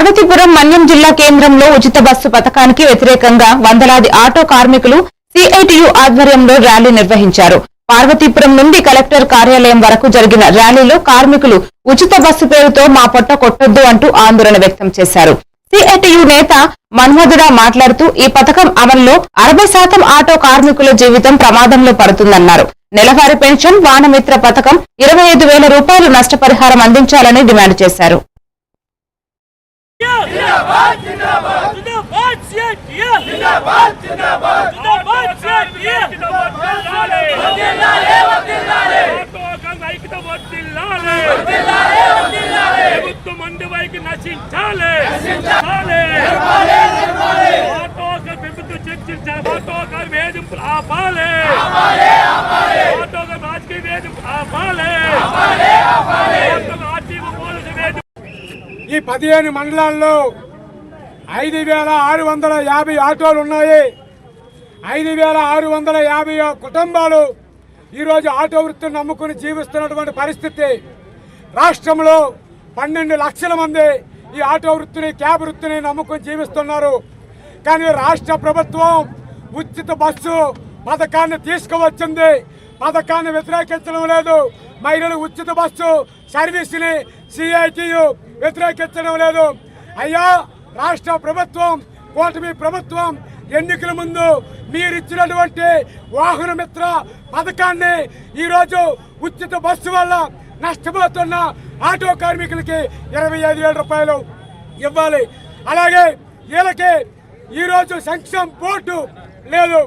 పార్వతీపురం మన్యం జిల్లా కేంద్రంలో ఉచిత బస్సు పథకానికి వ్యతిరేకంగా వందలాది ఆటో కార్మికులు సిఐటియు ఆధ్వర్యంలో ర్యాలీ నిర్వహించారు. పార్వతీపురం నుండి కలెక్టర్ కార్యాలయం వరకు జరిగిన ర్యాలీలో కార్మికులు ఉచిత బస్సు పేరుతో మా పొట్ట కొట్టొద్దు అంటూ ఆందోళన వ్యక్తం చేశారు. సిఐటియు నేత మన్మధుడ మాట్లాడుతూ ఈ పథకం అమల్లో 60% ఆటో కార్మికుల జీవితం ప్రమాదంలో పడుతుందన్నారు. నెలవారీ పెన్షన్, వానమిత్ర పథకం 25,000 రూపాయలు నష్టపరిహారం అందించాలని డిమాండ్ చేశారు. ఈ 15 మండలాల్లో 5,650 ఆటోలు ఉన్నాయి. 5,650 కుటుంబాలు ఈరోజు ఆటో వృత్తిని నమ్ముకుని జీవిస్తున్నటువంటి పరిస్థితి. రాష్ట్రంలో 12 లక్షల మంది ఈ ఆటో వృత్తిని, క్యాబ్ వృత్తిని నమ్ముకుని జీవిస్తున్నారు. కానీ రాష్ట్ర ప్రభుత్వం ఉచిత బస్సు పథకాన్ని తీసుకువచ్చింది. పథకాన్ని వ్యతిరేకించడం లేదు. మహిళలు ఉచిత బస్సు సర్వీస్ని సిఐటియు వ్యతిరేకించడం లేదు. అయ్యా, రాష్ట్ర ప్రభుత్వం, కూటమి ప్రభుత్వం ఎన్నికల ముందు మీరిచ్చినటువంటి వాహన మిత్ర పథకాన్ని ఈరోజు ఉచిత బస్సు వల్ల నష్టపోతున్న ఆటో కార్మికులకి 25,000 రూపాయలు ఇవ్వాలి. అలాగే వీళ్ళకి ఈరోజు సంక్షేమ బోర్డు లేదు.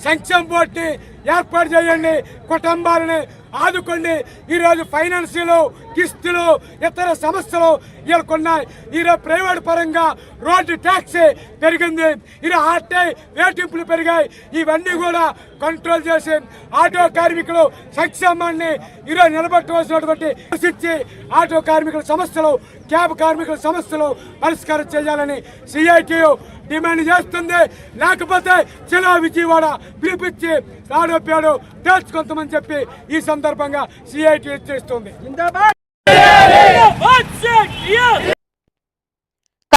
సంక్షేమ బోర్డుని ఏర్పాటు చేయండి, కుటుంబాలని ఆదుకోండి. ఈరోజు ఫైనాన్షియల్ కిస్తులు, ఇతర సమస్యలు వీళ్ళకున్నాయి. ఈరోజు ప్రైవేట్ పరంగా రోడ్డు ట్యాక్స్ పెరిగింది. ఈరోజు ఆర్టీ వేటింపులు పెరిగాయి. ఇవన్నీ కూడా కంట్రోల్ చేసి ఆటో కార్మికులు సంక్షేమాన్ని ఈరోజు నిలబెట్టవలసినటువంటి పరిస్థితి. ఆటో కార్మికుల సమస్యలు, క్యాబ్ కార్మికుల సమస్యలు పరిష్కారం చేయాలని సిఐటియు డిమాండ్ చేస్తుంది. లేకపోతే జిల్లా విజయవాడ పిలిపించి రాడో పేడో తేల్చుకుంటామని చెప్పి ఈ సందర్భంగా సిఐటియు చేస్తుంది.